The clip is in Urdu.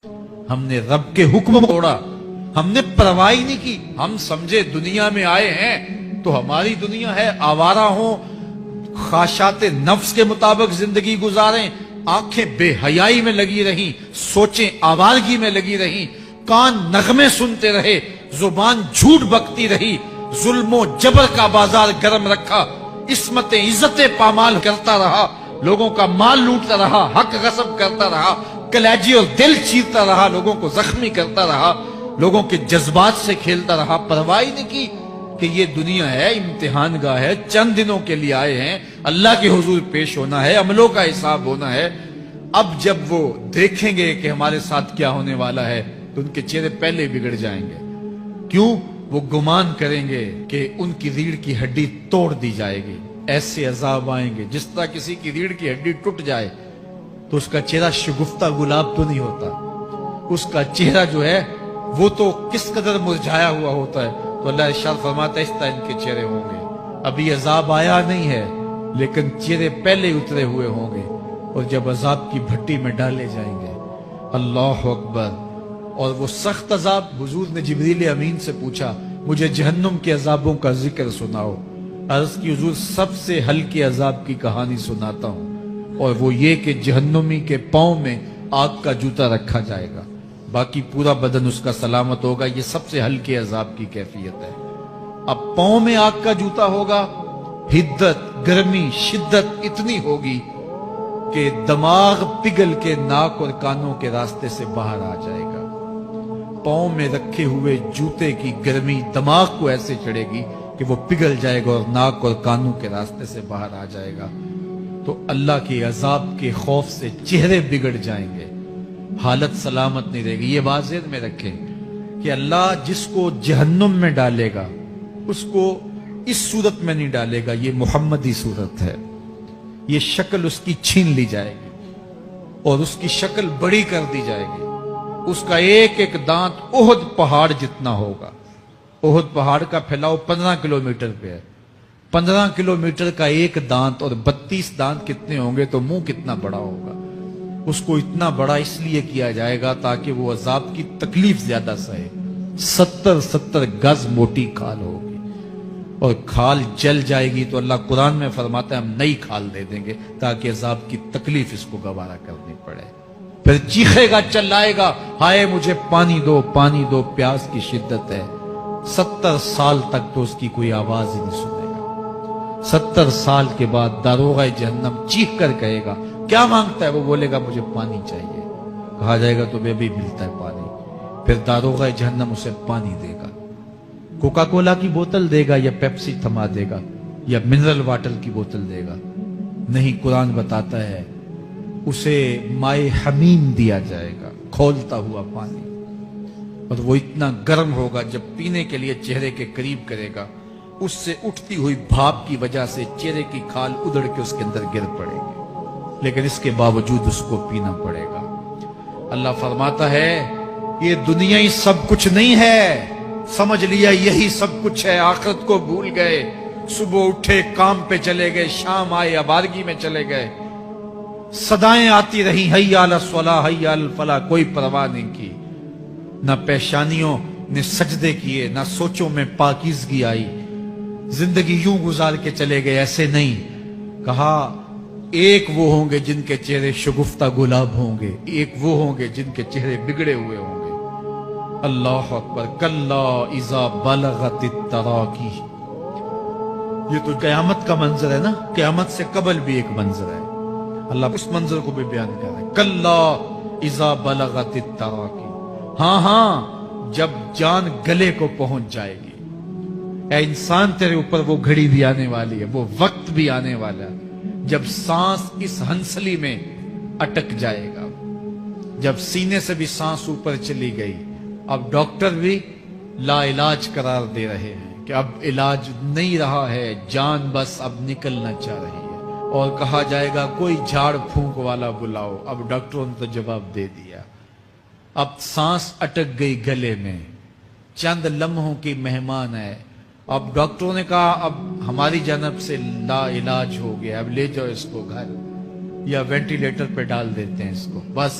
ہم نے رب کے حکم کو توڑا، ہم نے پرواہ ہی نہیں کی. ہم سمجھے دنیا میں آئے ہیں تو ہماری دنیا ہے، آوارہ ہوں، خواہشات نفس کے مطابق زندگی گزاریں، آنکھیں بے حیائی میں لگی رہیں، سوچیں آوارگی میں لگی رہیں، کان نغمے سنتے رہے، زبان جھوٹ بکتی رہی، ظلم و جبر کا بازار گرم رکھا، عصمت عزت پامال کرتا رہا، لوگوں کا مال لوٹتا رہا، حق غصب کرتا رہا، کلیجی اور دل چیرتا رہا، لوگوں کو زخمی کرتا رہا، لوگوں کے جذبات سے کھیلتا رہا. پرواہ نہیں کی کہ یہ دنیا ہے، امتحان گاہ ہے، چند دنوں کے لیے آئے ہیں، اللہ کے حضور پیش ہونا ہے، عملوں کا حساب ہونا ہے. اب جب وہ دیکھیں گے کہ ہمارے ساتھ کیا ہونے والا ہے تو ان کے چہرے پہلے بگڑ جائیں گے. کیوں؟ وہ گمان کریں گے کہ ان کی ریڑھ کی ہڈی توڑ دی جائے گی. ایسے عذاب آئیں گے جس طرح کسی کی ریڑھ کی ہڈی ٹوٹ جائے تو اس کا چہرہ شگفتہ گلاب تو نہیں ہوتا، اس کا چہرہ جو ہے وہ تو کس قدر مرجھایا ہوا ہوتا ہے. تو اللہ ارشاد فرماتا ہے اس طرح ان کے چہرے ہوں گے. ابھی عذاب آیا نہیں ہے لیکن چہرے پہلے اترے ہوئے ہوں گے، اور جب عذاب کی بھٹی میں ڈالے جائیں گے، اللہ اکبر، اور وہ سخت عذاب. حضور نے جبریل امین سے پوچھا مجھے جہنم کے عذابوں کا ذکر سناؤ. عرض کی حضور سب سے ہلکے عذاب کی کہانی سناتا ہوں، اور وہ یہ کہ جہنمی کے پاؤں میں آگ کا جوتا رکھا جائے گا، باقی پورا بدن اس کا سلامت ہوگا. یہ سب سے ہلکے عذاب کی کیفیت ہے. اب پاؤں میں آگ کا جوتا ہوگا، حدت، گرمی، شدت اتنی ہوگی کہ دماغ پگھل کے ناک اور کانوں کے راستے سے باہر آ جائے گا. پاؤں میں رکھے ہوئے جوتے کی گرمی دماغ کو ایسے چڑھے گی کہ وہ پگھل جائے گا اور ناک اور کانوں کے راستے سے باہر آ جائے گا. تو اللہ کے عذاب کے خوف سے چہرے بگڑ جائیں گے، حالت سلامت نہیں رہے گی. یہ بات ذہن میں رکھیں کہ اللہ جس کو جہنم میں ڈالے گا اس کو اس صورت میں نہیں ڈالے گا. یہ محمدی صورت ہے، یہ شکل اس کی چھین لی جائے گی اور اس کی شکل بڑی کر دی جائے گی. اس کا ایک ایک دانت احد پہاڑ جتنا ہوگا. احد پہاڑ کا پھیلاؤ 15 کلومیٹر پہ ہے. 15 کلومیٹر کا ایک دانت اور 32 دانت کتنے ہوں گے تو منہ کتنا بڑا ہوگا. اس کو اتنا بڑا اس لیے کیا جائے گا تاکہ وہ عذاب کی تکلیف زیادہ سہے. 70 گز موٹی کھال ہوگی اور کھال جل جائے گی تو اللہ قرآن میں فرماتا ہے ہم نئی کھال دے دیں گے تاکہ عذاب کی تکلیف اس کو گوارا کرنی پڑے. پھر چیخے گا، چلائے گا، ہائے مجھے پانی دو، پانی دو، پیاس کی شدت ہے. 70 سال تک تو اس کی کوئی آواز ہی نہیں سنے گا. 70 سال کے بعد داروغہ جہنم چیخ کر کہے گا کیا مانگتا ہے؟ وہ بولے گا مجھے پانی چاہیے. کہا جائے گا تو بے بھی ملتا ہے پانی. پھر داروغہ جہنم اسے پانی دے گا. کوکا کولا کی بوتل دے گا یا پیپسی تھما دے گا یا منرل واٹر کی بوتل دے گا؟ نہیں، قرآن بتاتا ہے اسے مائے حمیم دیا جائے گا، کھولتا ہوا پانی. اور وہ اتنا گرم ہوگا جب پینے کے لیے چہرے کے قریب کرے گا اس سے اٹھتی ہوئی بھاپ کی وجہ سے چہرے کی کھال ادڑ کے اس کے اندر گر پڑے گی، لیکن اس کے باوجود اس کو پینا پڑے گا. اللہ فرماتا ہے یہ دنیا ہی سب کچھ نہیں ہے، سمجھ لیا یہی سب کچھ ہے، آخرت کو بھول گئے. صبح اٹھے کام پہ چلے گئے، شام آئے آبادگی میں چلے گئے، صدائیں آتی رہی حی علی الصلاح حی علی الفلاح، کوئی پرواہ نہیں کی. نہ پیشانیوں نے سجدے کیے، نہ سوچوں میں پاکیزگی آئی. زندگی یوں گزار کے چلے گئے. ایسے نہیں، کہا ایک وہ ہوں گے جن کے چہرے شگفتہ گلاب ہوں گے، ایک وہ ہوں گے جن کے چہرے بگڑے ہوئے ہوں گے. اللہ اکبر. کلا اذا بلغت التراقی. یہ تو قیامت کا منظر ہے نا، قیامت سے قبل بھی ایک منظر ہے. اللہ اس منظر کو بھی بیان کر رہا ہے. کلا اذا بلغت التراقی. ہاں جب جان گلے کو پہنچ جائے گی. اے انسان تیرے اوپر وہ گھڑی بھی آنے والی ہے، وہ وقت بھی آنے والا ہے جب سانس اس ہنسلی میں اٹک جائے گا. جب سینے سے بھی سانس اوپر چلی گئی، اب ڈاکٹر بھی لا علاج قرار دے رہے ہیں کہ اب علاج نہیں رہا ہے، جان بس اب نکلنا چاہ رہی ہے. اور کہا جائے گا کوئی جھاڑ پھونک والا بلاؤ. اب ڈاکٹروں نے تو جواب دے دیا. اب سانس اٹک گئی گلے میں، چند لمحوں کی مہمان ہے. اب ڈاکٹروں نے کہا اب ہماری جانب سے لا علاج ہو گیا، اب لے جاؤ اس کو گھر یا وینٹیلیٹر پہ ڈال دیتے ہیں اس کو. بس